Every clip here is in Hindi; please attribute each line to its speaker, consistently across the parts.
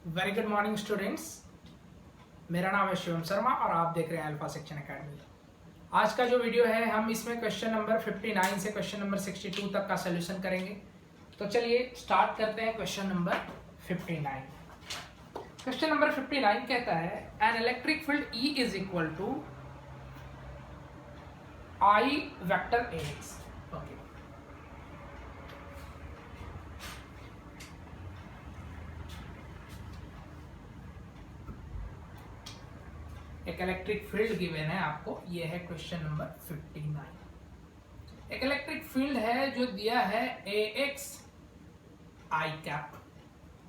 Speaker 1: Very good morning students. मेरा नाम है शिवम शर्मा और आप देख रहे हैं अल्फा सेक्शन एकेडमी। आज का जो वीडियो है हम इसमें क्वेश्चन नंबर 59 से क्वेश्चन नंबर 62 तक का सॉल्यूशन करेंगे। तो चलिए स्टार्ट करते हैं क्वेश्चन नंबर 59। क्वेश्चन नंबर 59 कहता है an electric field E is equal to I vector AX। Okay, एक इलेक्ट्रिक फील्ड गिवन है आपको, ये है क्वेश्चन नंबर 59। एक इलेक्ट्रिक फील्ड है जो दिया है AX I cap,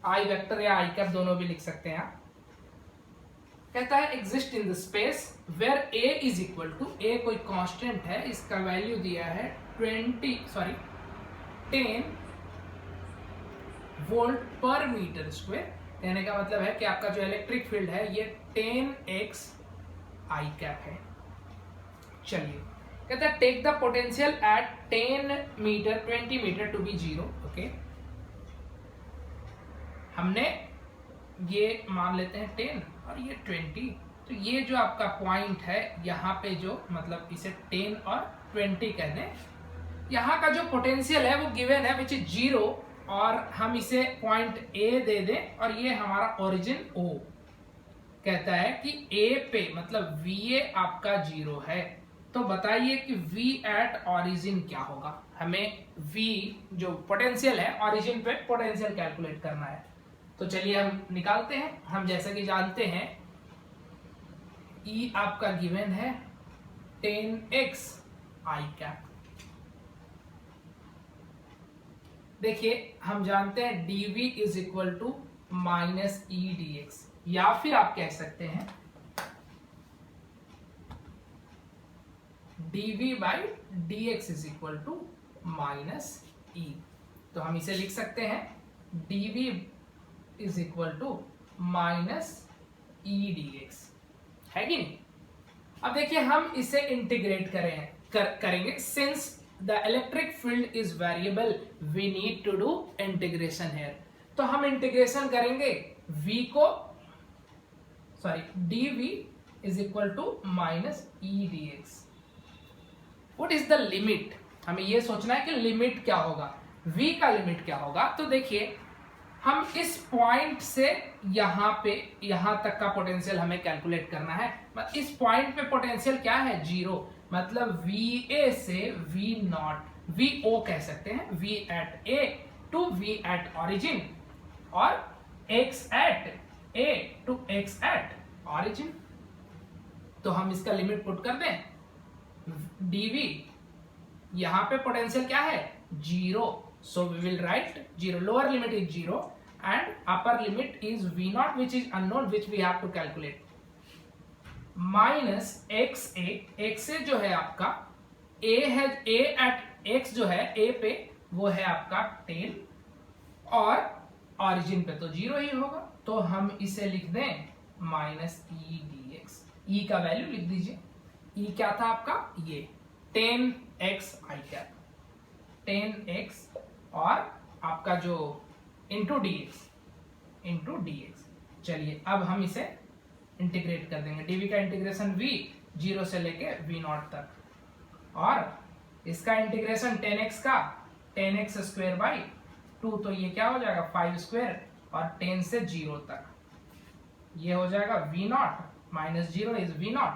Speaker 1: I vector या I कैप दोनों भी लिख सकते हैं आप। कहता है exist in the space where A is equal to, A कोई कांस्टेंट है, इसका वैल्यू दिया है 10 वोल्ट पर मीटर स्क्वायर। कहने का मतलब है कि आपका जो इलेक्ट्रिक फील्ड है ये 10x I कैप है। चलिए कहता है take the potential at 20 meter to be zero. Okay, हमने ये मान लेते हैं 10 और ये 20, तो ये जो आपका पॉइंट है यहाँ पे जो मतलब इसे 10 और 20 कह दें, यहाँ का जो पोटेंशियल है वो गिवन है विच इज जीरो, और हम इसे पॉइंट A दे दें और ये हमारा ओरिजिन O। कहता है कि A पे मतलब VA आपका जीरो है, तो बताइए कि V एट ओरिजिन क्या होगा। हमें V जो पोटेंशियल है ओरिजिन पे पोटेंशियल कैलकुलेट करना है। तो चलिए हम निकालते हैं। हम जैसा कि जानते हैं E आपका गिवन है 10x I कैप। देखिए हम जानते हैं dv is equal to minus E D X, या फिर आप कह सकते हैं dv by D X is equal to minus E. तो हम इसे लिख सकते हैं dv is equal to minus E D X, है कि नहीं। अब देखिए हम इसे इंटीग्रेट करेंगे since the electric field is variable we need to do integration here। तो हम इंटीग्रेशन करेंगे v को dv is equal to minus e dx। what is the limit, हमें ये सोचना है कि लिमिट क्या होगा, v का लिमिट क्या होगा। तो देखिए हम इस पॉइंट से यहाँ तक का पोटेंशियल हमें कैलकुलेट करना है। इस पॉइंट पे पोटेंशियल क्या है, जीरो, मतलब VA से V नॉट, VO कह सकते हैं, V at A to V at origin और X at A to X at origin. तो हम इसका लिमिट पुट कर दें, dV यहाँ पे पोटेंशियल क्या है, zero, so we will write 0, lower limit is 0 and upper limit is v naught which is unknown which we have to calculate, minus xa जो है आपका a है, a at x जो है a पे वो है आपका 10 और origin पे तो 0 ही होगा, तो हम इसे लिख दें माइनस ई डी एक्स। ई का वैल्यू लिख दीजिए, ई क्या था आपका, ये 10x I कैप, 10x और आपका जो इंटू डी एक्स। चलिए अब हम इसे इंटीग्रेट कर देंगे, dv का इंटीग्रेशन v 0 से लेके v नॉट तक, और इसका इंटीग्रेशन 10x का 10x स्क्वायर बाई 2, तो ये क्या हो जाएगा 5 स्क्वायर और 10 से 0 तक, ये हो जाएगा v not minus 0 is v not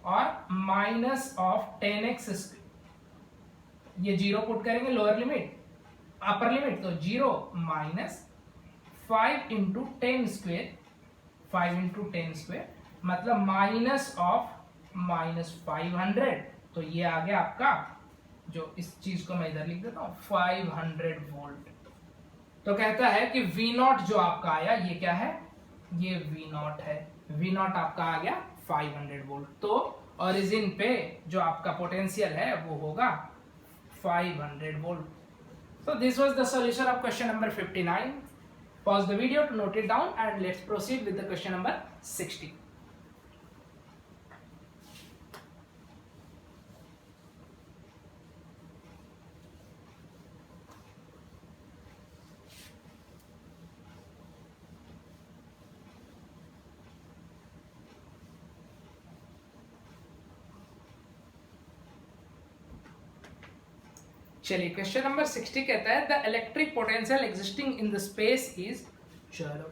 Speaker 1: और माइनस ऑफ 10x, ये 0 पुट करेंगे लोअर लिमिट, अपर लिमिट तो 0 minus 5 into 10 square, 5 into 10 square मतलब माइनस ऑफ माइनस 500, तो ये आ गया आपका, जो इस चीज को मैं इधर लिख देता हूं 500 वोल्ट। तो कहता है कि V नॉट जो आपका आया ये क्या है, ये V नॉट है, V नॉट आपका आ गया 500 वोल्ट। तो ओरिजिन पे जो आपका पोटेंशियल है वो होगा 500 volt। So this was the solution of question number 59. Pause the video to note it down and let's proceed with the question number 60. चलिए क्वेश्चन नंबर 60 कहता है the electric potential existing in the space is, चलो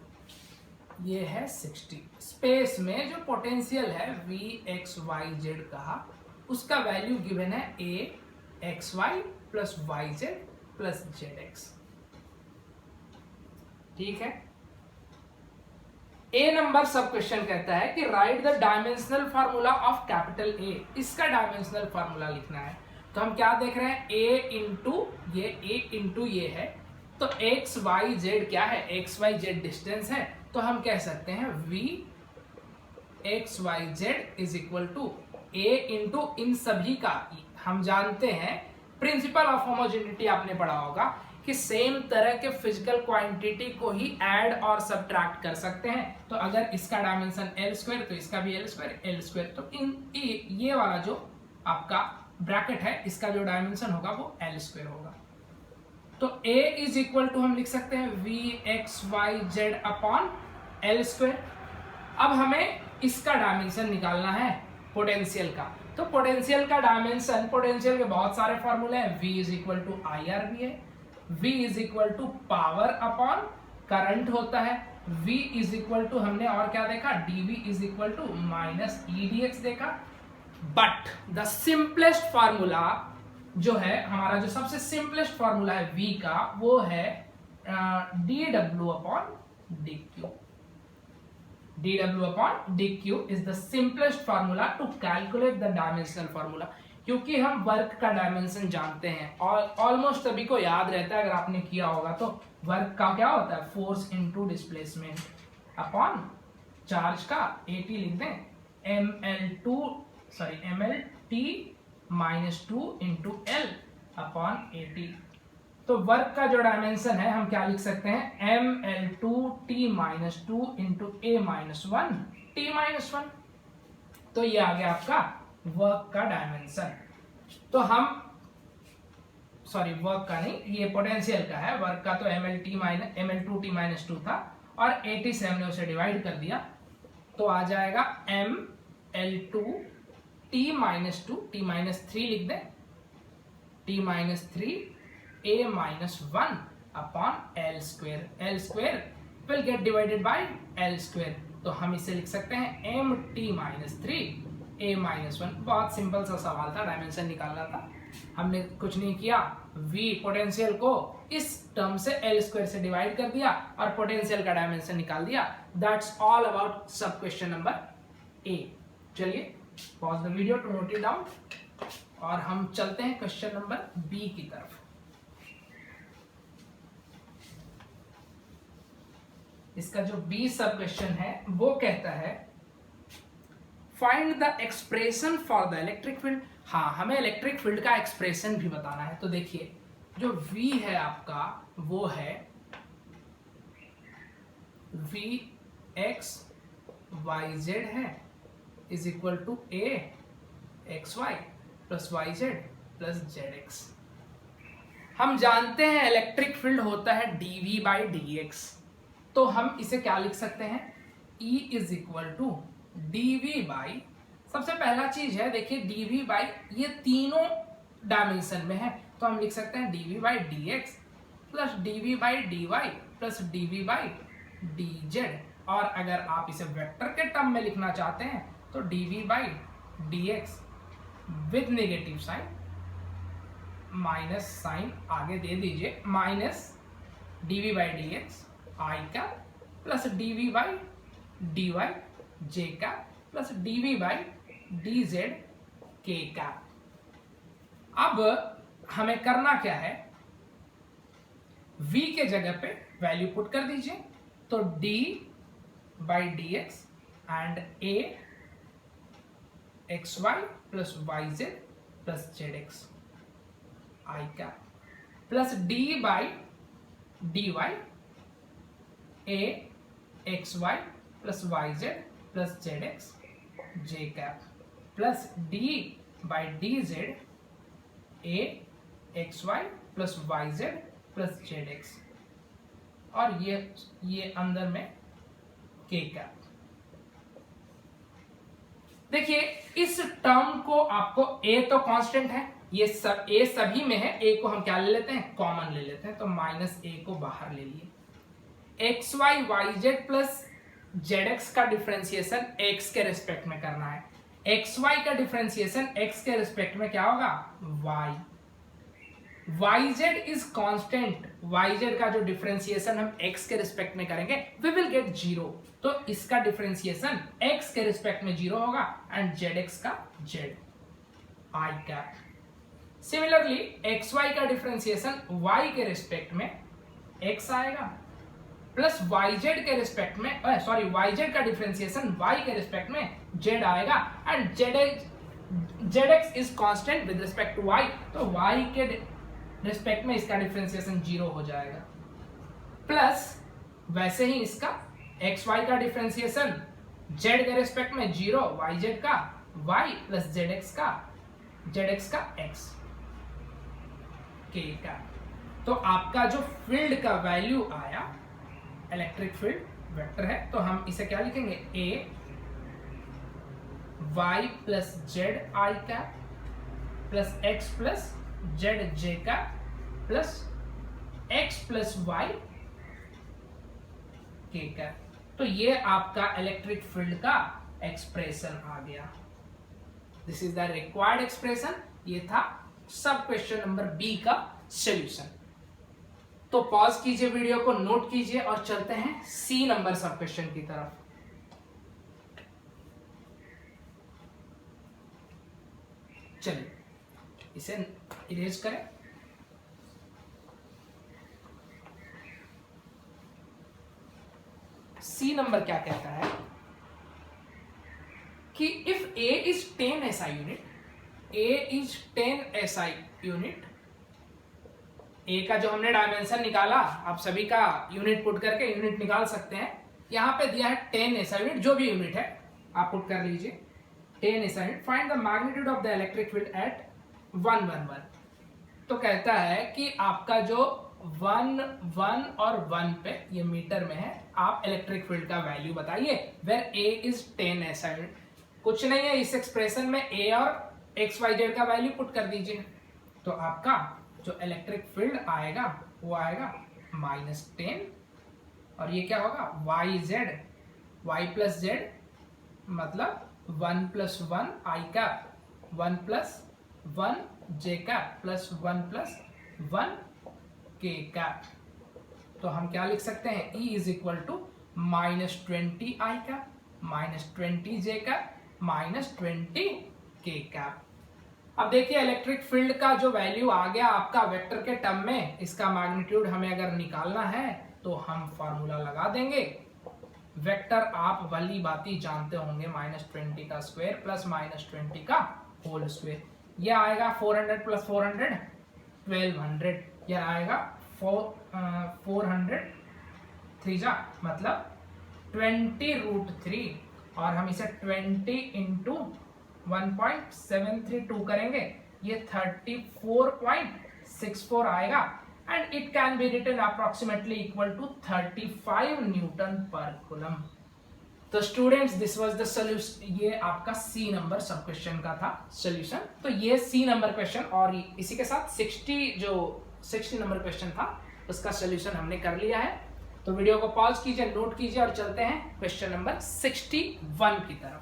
Speaker 1: ये है 60। स्पेस में जो पोटेंशियल है वी एक्स वाई जेड कहा, उसका वैल्यू गिवन है A X Y plus Y Z plus Z X. ठीक है। ए नंबर सब क्वेश्चन कहता है कि write the dimensional formula of capital A. इसका डायमेंशनल फार्मूला लिखना है। तो हम क्या देख रहे हैं, ए इंटू ये है, तो एक्स वाई जेड क्या है, एक्स वाई जेड डिस्टेंस है, तो हम कह सकते हैं V X Y Z is equal to A into इन सभी का। हम जानते हैं प्रिंसिपल ऑफ होमोजेनिटी आपने पढ़ा होगा कि सेम तरह के फिजिकल क्वांटिटी को ही ऐड और सब्ट्रैक्ट कर सकते हैं। तो अगर इसका डायमेंशन एल स्क्वायर तो इसका भी एल स्क्वायर, तो ये वाला जो आपका ब्रैकेट है इसका जो डायमेंशन होगा वो एल स्क्वायर होगा। तो A इज इक्वल टू हम लिख सकते हैं V X Y Z upon L square. अब हमें इसका डायमेंशन निकालना है पोटेंशियल का। तो पोटेंशियल का डायमेंशन, पोटेंशियल के बहुत सारे फॉर्मूले हैं, V is equal to I R भी है, V is equal to power upon current होता है, V इज इक्वल टू हमने और क्या देखा, dV is equal to minus E D X देखा। बट द सिंपलेस्ट फॉर्मूला जो है हमारा, जो सबसे सिंपलेस्ट फॉर्मूला है V का, वो है dW upon dQ। dW upon dQ is the simplest formula to calculate the dimensional formula, क्योंकि हम वर्क का डायमेंशन जानते हैं और ऑलमोस्ट सभी को याद रहता है, अगर आपने किया होगा तो। वर्क का क्या होता है, force into displacement upon charge का AT लिख दें, MLT minus 2 into L upon AT। तो वर्क का जो डायमेंशन है हम क्या लिख सकते हैं, ML2T minus 2 into A minus 1 T minus 1। तो ये आ गया आपका वर्क का डायमेंशन। तो हम वर्क का नहीं, ये पोटेंशियल का है, वर्क का तो ML2T माइनस 2 था और AT से हमने उसे डिवाइड कर दिया, तो आ जाएगा ML2T माइनस 2, T माइनस 3 लिख दें, T minus 3 A minus 1 upon L square. L square will get divided by L square, तो हम इसे लिख सकते हैं MT माइनस 3 A माइनस 1। बहुत सिंपल सा सवाल था, डायमेंशन निकालना था, हमने कुछ नहीं किया, V पोटेंशियल को इस टर्म से एल स्क्वायर से डिवाइड कर दिया और पोटेंशियल का डायमेंशन निकाल दिया। दैट्स ऑल अबाउट सब क्वेश्चन नंबर A। चलिए pause the video to note it down और हम चलते हैं क्वेश्चन नंबर B की तरफ। इसका जो B सब क्वेश्चन है वो कहता है find the expression for the electric field. हाँ, हमें इलेक्ट्रिक फील्ड का एक्सप्रेशन भी बताना है। तो देखिए जो V है आपका वो है V एक्स वाई जेड है is equal to A x Y plus Y Z plus Z x. हम जानते हैं इलेक्ट्रिक फील्ड होता है dV बाई डी एक्स, तो हम इसे क्या लिख सकते हैं, E is equal to dV by, सबसे पहला चीज है देखिए dV बाई, ये तीनों डायमेंशन में है, तो हम लिख सकते हैं dV by D x plus dV by D y plus dV by D z. और अगर आप इसे वेक्टर के टर्म में लिखना चाहते हैं तो dV by D X with negative sign, minus sign आगे दे दीजिए, minus dV by D X I का plus dV by D Y J का plus dV by D Z K का। अब हमें करना क्या है, V के जगह पे वैल्यू पुट कर दीजिए, तो d by D X and A x Y plus Y Z plus Z X I का plus d by D Y A x Y plus Y Z plus Z X J cap plus d by D Z A x Y plus Y Z plus Z X और ये अंदर में k कैप। देखिए इस टर्म को आपको A तो कांस्टेंट है, ये सब ए सभी में है, ए को हम क्या ले लेते हैं, कॉमन ले लेते हैं, तो माइनस ए को बाहर ले लिए। X y y Z plus Z x का डिफरेंशिएशन एक्स के रिस्पेक्ट में करना है। एक्स वाई का डिफरेंशिएशन एक्स के रिस्पेक्ट में क्या होगा, y. Y Z is constant, y z का जो डिफरेंशिएशन हम एक्स के रिस्पेक्ट में करेंगे वी विल गेट जीरो, तो इसका डिफरेंशिएशन एक्स के रिस्पेक्ट में जीरो होगा एंड जेड एक्स का z i cap. Similarly x y का डिफरेंशिएशन वाई के रिस्पेक्ट में एक्स आएगा प्लस वाई जेड के रिस्पेक्ट में वाई जेड का डिफरेंशिएशन वाई के रिस्पेक्ट में जेड आएगा and z x is constant with respect to y, तो वाई के रिस्पेक्ट में इसका डिफरेंशिएशन जीरो हो जाएगा। प्लस वैसे ही इसका एक्स वाई का डिफरेंशिएशन जेड के रिस्पेक्ट में जीरो, वाई जेड का वाई प्लस जेड एक्स का एक्स के का। तो आपका जो फील्ड का वैल्यू आया, इलेक्ट्रिक फील्ड वेक्टर है, तो हम इसे क्या लिखेंगे, ए वाई प्लस जेड आई का plus x plus Z J का प्लस एक्स प्लस वाई के का। तो ये आपका इलेक्ट्रिक फील्ड का एक्सप्रेशन आ गया। This is the required expression. ये था सब क्वेश्चन नंबर बी का सॉल्यूशन। तो पॉज कीजिए वीडियो को, नोट कीजिए और चलते हैं सी नंबर सब क्वेश्चन की तरफ। चलिए इसे इरेज करें। सी नंबर क्या कहता है कि if A is 10 SI unit, A is 10 SI unit, A का जो हमने डायमेंशन निकाला, आप सभी का यूनिट पुट करके यूनिट निकाल सकते हैं। यहां पे दिया है 10 SI यूनिट, जो भी यूनिट है आप पुट कर लीजिए, 10 SI unit. Find the magnitude of the electric field at 111। तो कहता है कि आपका जो 1 1 और 1 पे ये मीटर में है, आप इलेक्ट्रिक फील्ड का वैल्यू बताइए where A is 10 SI unit. कुछ नहीं है, इस एक्सप्रेशन में ए और एक्स वाई जेड का वैल्यू पुट कर दीजिए, तो आपका जो इलेक्ट्रिक फील्ड आएगा वो आएगा -10, और ये क्या होगा, y z, y plus z मतलब 1 + 1 i cap, 1 + 1 j cap plus 1 + 1 के कैप। तो हम क्या लिख सकते हैं, E is equal to -20 i cap -20 j cap -20 k cap. अब देखिए इलेक्ट्रिक फील्ड का जो वैल्यू आ गया आपका वेक्टर के टर्म में, इसका मैग्नीट्यूड हमें अगर निकालना है तो हम फॉर्मूला लगा देंगे। वेक्टर आप वाली बातें जानते होंगे, -20 का स्क्वायर प्लस -20 का होल स्क्वायर। ये आएगा 400 + 400 1200, यह आएगा 400 3 जा मतलब 20√3, और हम इसे 20 × 1.732 करेंगे, ये 34.64 आएगा and it can be written approximately equal to 35 newton per coulomb. तो students this was the solution. ये आपका सी नंबर सब क्वेश्चन का था सॉल्यूशन। तो ये सी नंबर क्वेश्चन और इसी के साथ 60 नंबर क्वेश्चन था उसका सॉल्यूशन हमने कर लिया है। तो वीडियो को पॉज कीजिए, नोट कीजिए और चलते हैं क्वेश्चन नंबर 61 की तरफ।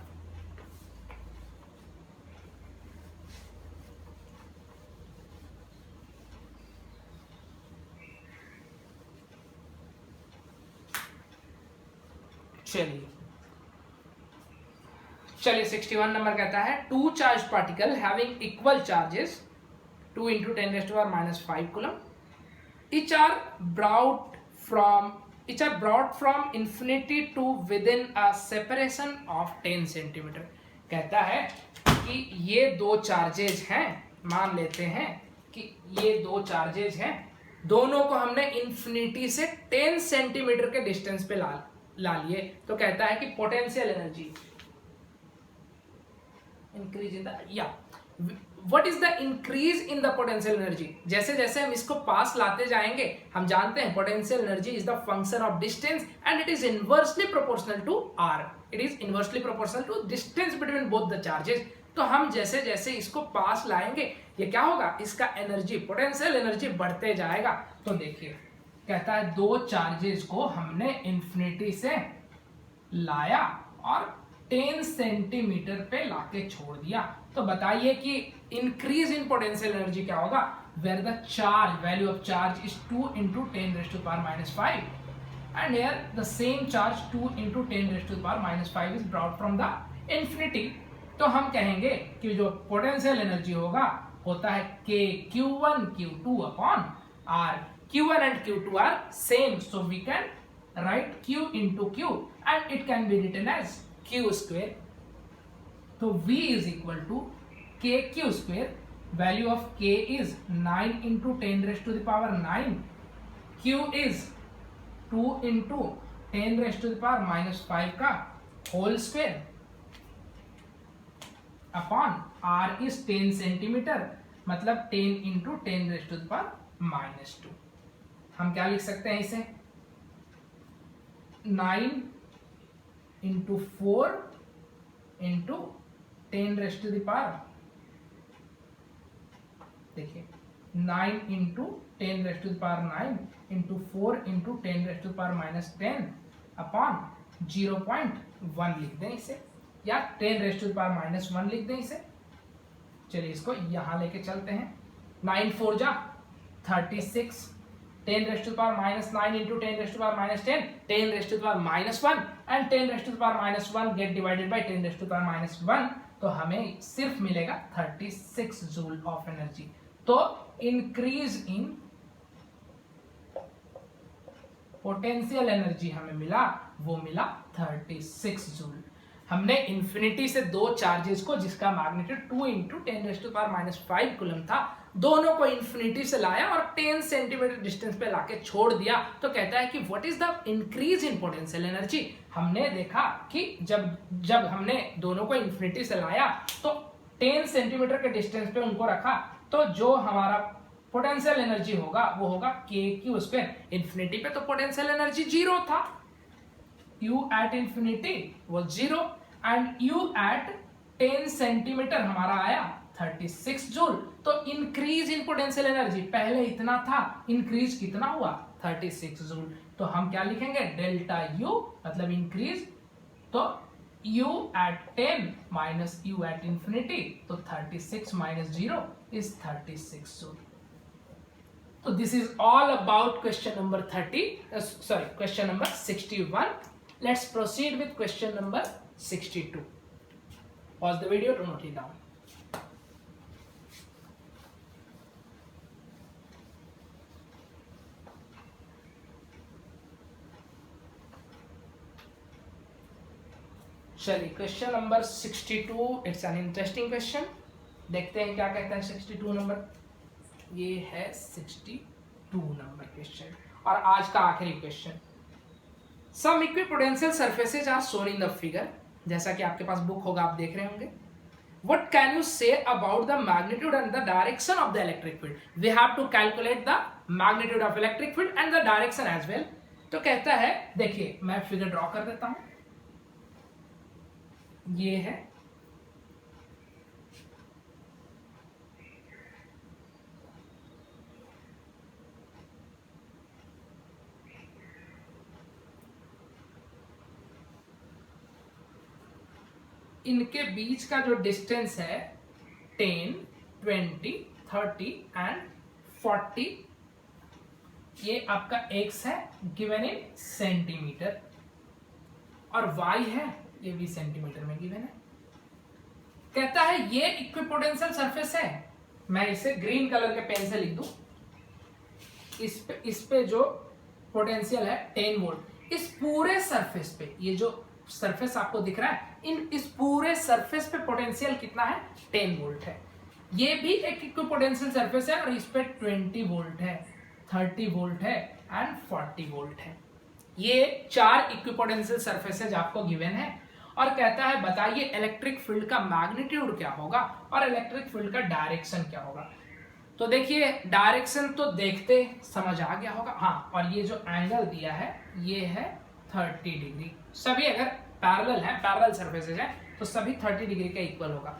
Speaker 1: चलिए 61 नंबर कहता है, two charge particle having equal charges 2 × 10⁻⁵ coulomb each are brought from infinity to within a separation of 10 centimetre. कहता है कि ये दो चार्जेज हैं, मान लेते हैं कि ये दो चार्जेज हैं, दोनों को हमने इन्फिनिटी से 10 सेंटीमीटर के डिस्टेंस पे ला लिए। तो कहता है कि potential energy increase in the what is the increase in the potential energy. जैसे जैसे हम इसको पास लाते जाएंगे, हम जानते हैं potential energy is the function of distance and it is inversely proportional to r. It is inversely proportional to distance between both the charges. तो हम जैसे जैसे इसको पास लाएंगे ये क्या होगा, इसका एनर्जी पोटेंशियल एनर्जी बढ़ते जाएगा। तो देखिए कहता है दो चार्जेस को हमने इंफिनिटी से लाया और 10 सेंटीमीटर पे लाके छोड़ दिया। तो बताइए कि इंक्रीज इन पोटेंशियल एनर्जी क्या होगा, where the charge value of charge is 2 into 10⁻⁵ and here the same charge 2 into 10⁻⁵ is brought from the infinity। तो हम कहेंगे कि जो पोटेंशियल एनर्जी होता है k q1 q2 upon r। q1 and q2 are same, so we can write q into q and it can be written as q square। तो v is equal to kq square, value of k is 9 into 10⁻⁹, q is 2 into 10⁻⁵ का whole square upon r is 10 centimetre, मतलब 10 into 10⁻⁻²। हम क्या लिख सकते हैं इसे, 9 into 4 into 10⁻, देखिए 9 into 10⁻⁹ into 4 into 10⁻⁻10 अपॉन 0.1 लिख दें इसे, या 10⁻⁻1 लिख दें इसे। चलिए इसको यहां लेके चलते हैं, 9 4 जा 36, 10⁻⁻9 into 10⁻⁻10 10⁻⁻1 and 10⁻⁻1 get divided by 10⁻⁻1, तो हमें सिर्फ मिलेगा 36 जूल ऑफ एनर्जी। तो इंक्रीज इन पोटेंशियल एनर्जी हमें मिला, वो मिला 36 जूल। हमने इंफिनिटी से दो चार्जेस को जिसका मैग्नीट्यूड 2 into 10⁻⁵ कूलम था, दोनों को इंफिनिटी से लाया और 10 सेंटीमीटर डिस्टेंस पे लाके छोड़ दिया। तो कहता है कि what is the increase in potential energy. हमने देखा कि जब हमने दोनों को इंफिनिटी से लाया तो 10 सेंटीमीटर के डिस्टेंस पे उनको रखा, तो जो हमारा पोटेंशियल एनर्जी होगा वो होगा kq स्क्वायर। इंफिनिटी पे तो पोटेंशियल एनर्जी 0 था, u at infinity was 0 and u at 10 centimetre हमारा आया 36 जूल। तो इंक्रीज इन पोटेंशियल एनर्जी पहले इतना था, इंक्रीज कितना हुआ 36 जूल। तो हम क्या लिखेंगे, डेल्टा u मतलब इंक्रीज, तो u at 10 minus u at infinity, तो 36 minus 0 is 36 जूल। तो this is all about question number 61। Let's proceed with question number 62. Pause the video to note it down. चलिए question number 62, it's an interesting question. देखते हैं क्या कहता है 62 नंबर। ये है 62 नंबर क्वेश्चन और आज का आखिरी question. Some equipotential surfaces are shown in the figure, जैसा कि आपके पास बुक होगा, आप देख रहे होंगे। What can you say about the magnitude and the direction of the electric field? We have to calculate the magnitude of electric field and the direction as well. तो कहता है, देखिए मैं फिगर ड्रॉ कर देता हूं, ये है इनके बीच का जो डिस्टेंस है 10, 20, 30 एंड 40, ये आपका x है गिवन इन सेंटीमीटर और y है ये भी सेंटीमीटर में गिवन है। कहता है ये इक्विपोटेंशियल सरफेस है, मैं इसे ग्रीन कलर के पेन से लिख दूं, इस पे जो पोटेंशियल है 10 वोल्ट। इस पूरे सरफेस पे, ये जो सरफेस आपको दिख रहा है, इस पूरे सरफेस पे पोटेंशियल कितना है 10 वोल्ट है। ये भी एक इक्विपोटेंशियल सरफेस है और इस पे 20 वोल्ट है, 30 वोल्ट है एंड 40 वोल्ट है। ये चार इक्विपोटेंशियल सरफेसेज आपको गिवन है और कहता है बताइए इलेक्ट्रिक फील्ड का मैग्नीट्यूड क्या होगा और इलेक्ट्रिक फील्ड का डायरेक्शन क्या होगा। तो देखिए डायरेक्शन तो देखते समझ आ गया होगा, हाँ, और ये जो एंगल दिया है ये है 30 डिग्री। सभी अगर पैरेलल है, पैरेलल सरफेसेज है तो सभी 30 डिग्री का इक्वल होगा।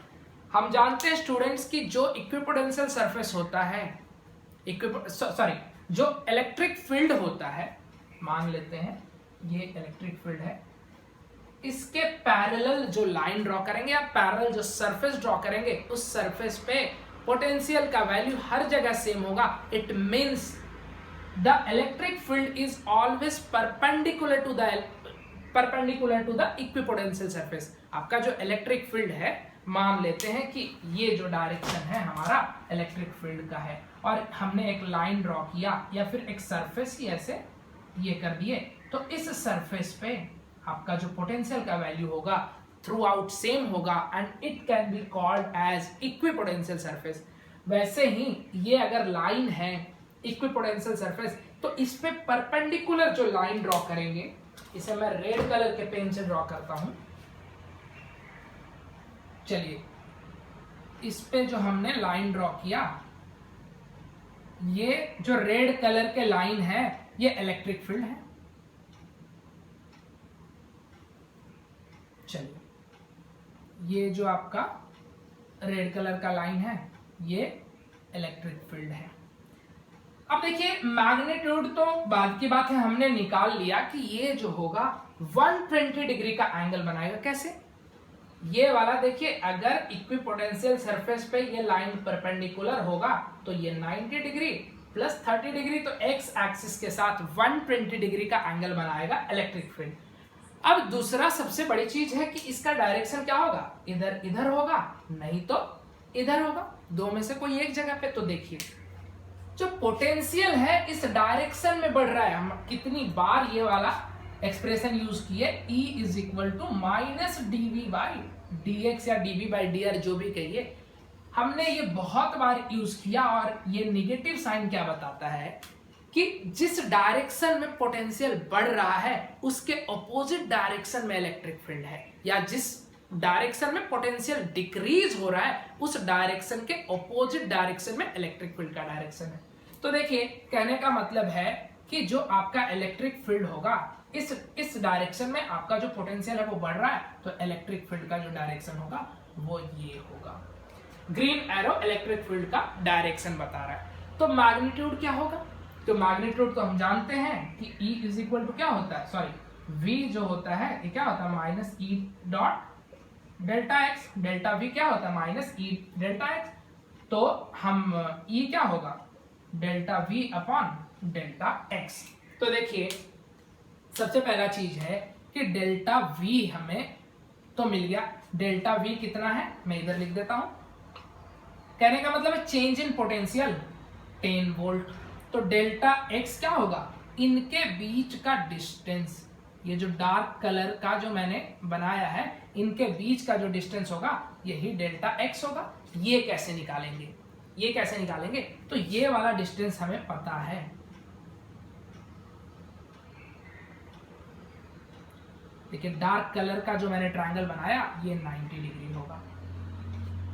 Speaker 1: हम जानते हैं स्टूडेंट्स की जो इक्विपोटेंशियल सरफेस होता है, जो इलेक्ट्रिक फील्ड होता है, मान लेते हैं ये इलेक्ट्रिक फील्ड है, इसके पैरेलल जो लाइन ड्रॉ करेंगे या पैरेलल जो सरफेस ड्रॉ करेंगे, उस सरफेस पे पोटेंशियल का वैल्यू हर जगह सेम होगा। It means the electric field is always perpendicular to the equipotential surface. आपका जो इलेक्ट्रिक फील्ड है, मान लेते हैं कि ये जो डायरेक्शन है हमारा इलेक्ट्रिक फील्ड का है, और हमने एक लाइन ड्रॉ किया या फिर एक सरफेस ही ऐसे ये कर दिए, तो इस सरफेस पे आपका जो पोटेंशियल का वैल्यू होगा थ्रू आउट सेम होगा and it can be called as equipotential surface. वैसे ही ये अगर लाइन है इक्विपोटेंशियल सरफेस, तो इस पे परपेंडिकुलर जो लाइन ड्रॉ करेंगे, इसे मैं रेड कलर के पेन से ड्रॉ करता हूं। चलिए, इस पे जो हमने लाइन ड्रॉ किया, ये जो रेड कलर के लाइन है ये इलेक्ट्रिक फील्ड है। चलिए, ये जो आपका रेड कलर का लाइन है ये इलेक्ट्रिक फील्ड है। अब देखिए, मैग्नीट्यूड तो बाद की बात है, हमने निकाल लिया कि ये जो होगा 120 डिग्री का एंगल बनाएगा। कैसे? ये वाला देखिए, अगर इक्विपोटेंशियल सरफेस पे ये लाइन परपेंडिकुलर होगा तो ये 90 डिग्री प्लस 30 डिग्री, तो एक्स एक्सिस के साथ 120 डिग्री का एंगल बनाएगा इलेक्ट्रिक फील्ड। अब दूसरा सबसे बड़ी चीज है कि इसका डायरेक्शन क्या होगा, इधर इधर होगा, नहीं तो इधर होगा, दो में से कोई एक जगह पे। तो देखिए, जो पोटेंशियल है इस डायरेक्शन में बढ़ रहा है। हम कितनी बार ये वाला एक्सप्रेशन यूज किए, E is equal to minus dv by dx या dv बाई dr, जो भी कहिए, हमने ये बहुत बार यूज किया। और ये निगेटिव साइन क्या बताता है कि जिस डायरेक्शन में पोटेंशियल बढ़ रहा है उसके ऑपोजिट डायरेक्शन में इलेक्ट्रिक फील्ड है, या जिस डायरेक्शन में पोटेंशियल डिक्रीज हो रहा है उस डायरेक्शन के ऑपोजिट डायरेक्शन में इलेक्ट्रिक फील्ड का डायरेक्शन है। तो देखिए, कहने का मतलब है कि जो आपका इलेक्ट्रिक फील्ड होगा, इस डायरेक्शन में आपका जो पोटेंशियल है वो बढ़ रहा है, तो इलेक्ट्रिक फील्ड का जो डायरेक्शन होगा वो ये होगा। ग्रीन एरो इलेक्ट्रिक फील्ड का डायरेक्शन बता रहा है। तो मैग्नीट्यूड क्या होगा? तो मैग्नीट्यूड तो हम जानते हैं कि E इज इक्वल टू क्या होता है, सॉरी V जो होता है ये क्या होता है, minus E dot delta x. Delta V क्या होता है, माइनस E डेल्टा एक्स। तो हम E क्या होगा, delta V upon delta x. तो देखिए, सबसे पहला चीज है कि डेल्टा V हमें तो मिल गया। डेल्टा V कितना है, मैं इधर लिख देता हूं। कहने का मतलब है चेंज इन पोटेंशियल 10 वोल्ट। तो डेल्टा एक्स क्या होगा, इनके बीच का डिस्टेंस, ये जो डार्क कलर का जो मैंने बनाया है, इनके बीच का जो डिस्टेंस होगा यही डेल्टा एक्स होगा। ये कैसे निकालेंगे, ये कैसे निकालेंगे? तो ये वाला डिस्टेंस हमें पता है। देखिए, डार्क कलर का जो मैंने ट्रायंगल बनाया ये 90 डिग्री होगा।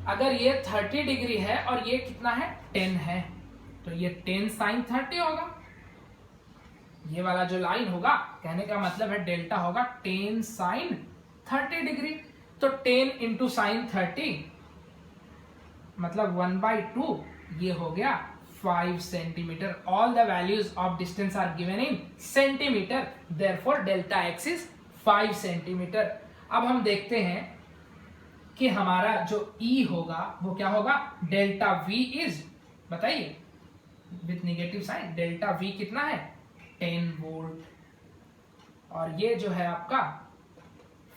Speaker 1: अगर ये 30 डिग्री है और ये कितना है, 10 है, तो ये 10 साइन 30 होगा। ये वाला जो लाइन होगा, कहने का मतलब है डेल्टा होगा 10 साइन 30 डिग्री। तो 10 इंटू साइन 30 मतलब 1/2, ये हो गया 5 centimetre. All the values of distance are given in centimetre, therefore delta x is 5 centimetre. अब हम देखते हैं कि हमारा जो E होगा वो क्या होगा, डेल्टा V इज, बताइए with negative sign, delta V कितना है, 10 वोल्ट। और ये जो है आपका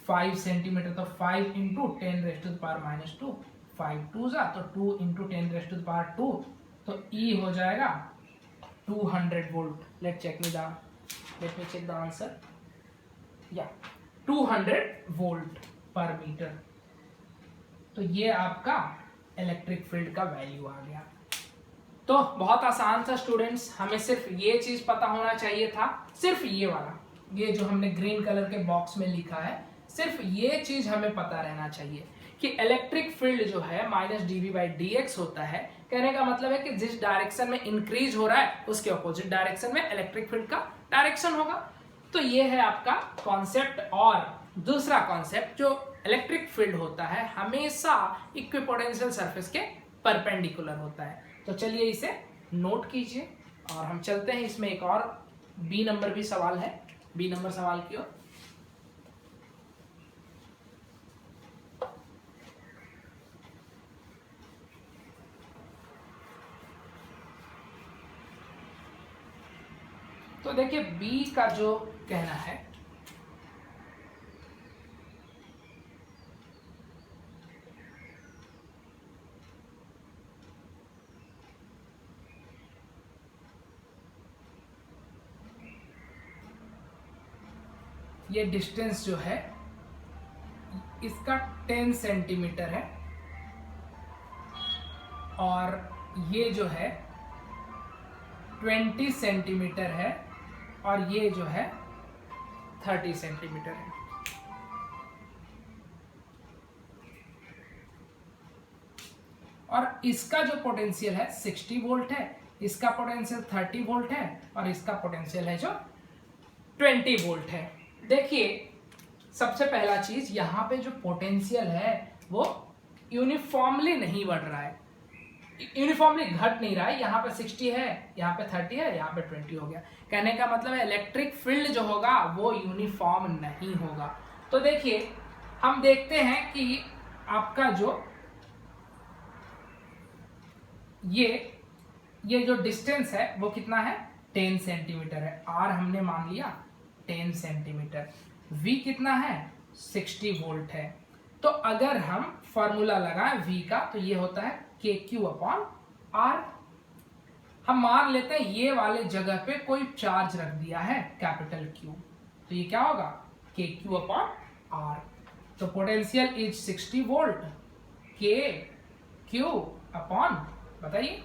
Speaker 1: 5 सेंटीमीटर, तो 5 into 10 raise to the power minus 2, 5 2 जा तो 2 into 10 raise to the power 2, तो E हो जाएगा 200 volt. Let me check the answer, या 200 वोल्ट पर मीटर। तो ये आपका इलेक्ट्रिक फील्ड का वैल्यू आ गया। तो बहुत आसान था स्टूडेंट्स, हमें सिर्फ ये चीज पता होना चाहिए था, सिर्फ ये वाला, ये जो हमने ग्रीन कलर के बॉक्स में लिखा है, सिर्फ ये चीज हमें पता रहना चाहिए कि इलेक्ट्रिक फील्ड जो है माइनस dv बाई dx होता है। कहने का मतलब है कि जिस डायरेक्शन में इंक्रीज हो रहा है उसके ऑपोजिट डायरेक्शन में इलेक्ट्रिक फील्ड का डायरेक्शन होगा। तो ये है आपका कॉन्सेप्ट। और दूसरा कॉन्सेप्ट जो इलेक्ट्रिक फील्ड होता है हमेशा इक्विपोटेंशियल सरफेस के परपेंडिकुलर होता है। तो चलिए इसे नोट कीजिए और हम चलते हैं इसमें एक और बी नंबर भी सवाल है, बी नंबर सवाल की ओर। तो देखिए बी का जो कहना है, ये डिस्टेंस जो है इसका 10 सेंटीमीटर है और ये जो है 20 सेंटीमीटर है और ये जो है 30 सेंटीमीटर है। और इसका जो पोटेंशियल है 60 वोल्ट है, इसका पोटेंशियल 30 वोल्ट है और इसका पोटेंशियल है जो 20 वोल्ट है। देखिए सबसे पहला चीज, यहां पे जो पोटेंशियल है वो यूनिफॉर्मली नहीं बढ़ रहा है, यूनिफॉर्मली घट नहीं रहा है। यहाँ पे 60 है, यहाँ पे 30 है, यहाँ पे 20 हो गया। कहने का मतलब है इलेक्ट्रिक फील्ड जो होगा वो यूनिफॉर्म नहीं होगा। तो देखिए हम देखते हैं कि आपका जो ये जो डिस्टेंस है वो कितना है, 10 सेंटीमीटर है। आर हमने मान लिया 10 सेंटीमीटर। V कितना है, 60 वोल्ट है। तो अगर हम फॉर्मूला लगाएं V का तो ये होता है KQ/R। हम मान लेते हैं ये वाले जगह पे कोई चार्ज रख दिया है कैपिटल Q, तो ये क्या होगा KQ/R। तो potential is 60 volt, KQ upon बताइए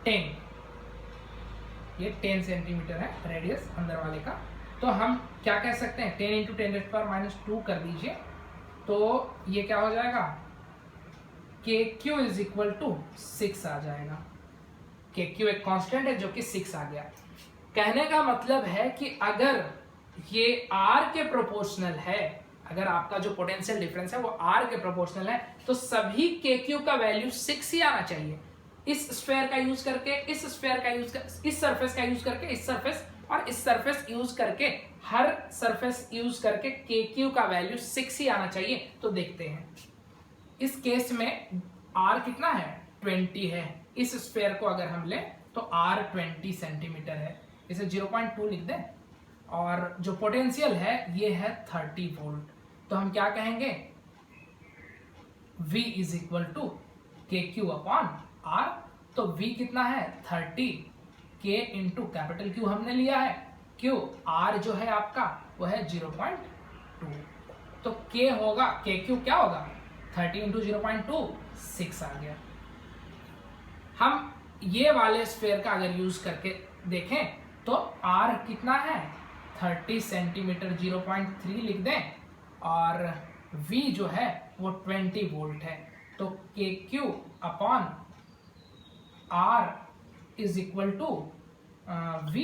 Speaker 1: 10, ये 10 सेंटीमीटर है रेडियस अंदर वाले का। तो हम क्या कह सकते हैं, 10 × 10⁻² कर दीजिए तो ये क्या हो जाएगा, KQ = 6 आ जाएगा। KQ एक कांस्टेंट है जो कि 6 आ गया। कहने का मतलब है कि अगर ये R के प्रोपोर्शनल है, अगर आपका जो पोटेंशियल डिफरेंस है वो R के प्रोपोर्शनल है, तो सभी KQ का वैल्यू 6 ही आना चाहिए। इस स्फीयर का यूज करके, इस स्फीयर का यूज कर, इस सरफेस का यूज करके, इस सरफेस और इस सरफेस यूज करके, हर सरफेस यूज करके KQ का वैल्यू 6 ही आना चाहिए। तो देखते हैं इस केस में R कितना है, 20 है। इस स्फीयर को अगर हम लें तो R 20 सेंटीमीटर है, इसे 0.2 लिख दें। और जो पोटेंशियल है ये है 30 वोल्ट। तो हम क्या कहेंगे, V = KQ/R। तो V कितना है, 30, K × कैपिटल Q हमने लिया है, Q R जो है आपका वो है 0.2। तो K होगा, KQ क्या होगा, 30 × 0.2 6 आ गया। हम ये वाले स्फीयर का अगर यूज करके देखें तो R कितना है, 30 सेंटीमीटर, 0.3 लिख दें और V जो है वो 20 वोल्ट है। तो KQ/R = V।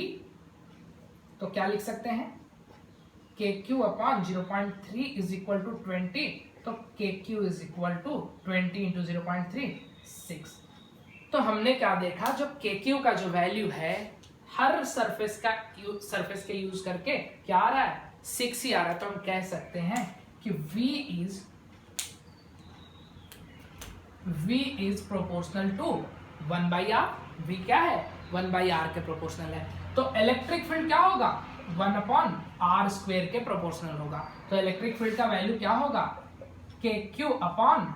Speaker 1: तो क्या लिख सकते हैं, KQ/0.3 = 20। तो KQ = 20 × 0.3 6। तो हमने क्या देखा, जो KQ का जो वैल्यू है हर सरफेस के यूज करके क्या आ रहा है, 6 ही आ रहा है। तो हम कह सकते हैं कि V is proportional to 1/R। V क्या है, 1/R के प्रोपोर्शनल है। तो इलेक्ट्रिक फील्ड क्या होगा, 1/R² के प्रोपोर्शनल होगा। तो इलेक्ट्रिक फील्ड का वैल्यू क्या होगा, KQ/R²।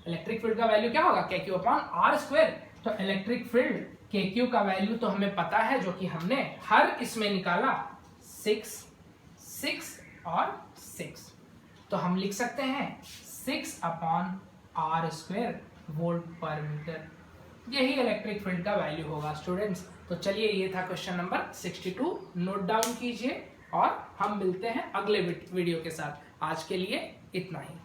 Speaker 1: इलेक्ट्रिक फील्ड का वैल्यू क्या होगा, KQ/R²। तो इलेक्ट्रिक फील्ड KQ का वैल्यू तो हमें पता है, जो कि हमने हर इसमें निकाला, 6, 6 और 6। तो हम लिख सकते हैं 6/R² वोल्ट/मीटर। यही इलेक्ट्रिक फील्ड का वैल्यू होगा स्टूडेंट्स। तो चलिए ये था क्वेश्चन नंबर 62, नोट डाउन कीजिए और हम मिलते हैं अगले वीडियो के साथ। आज के लिए इतना ही।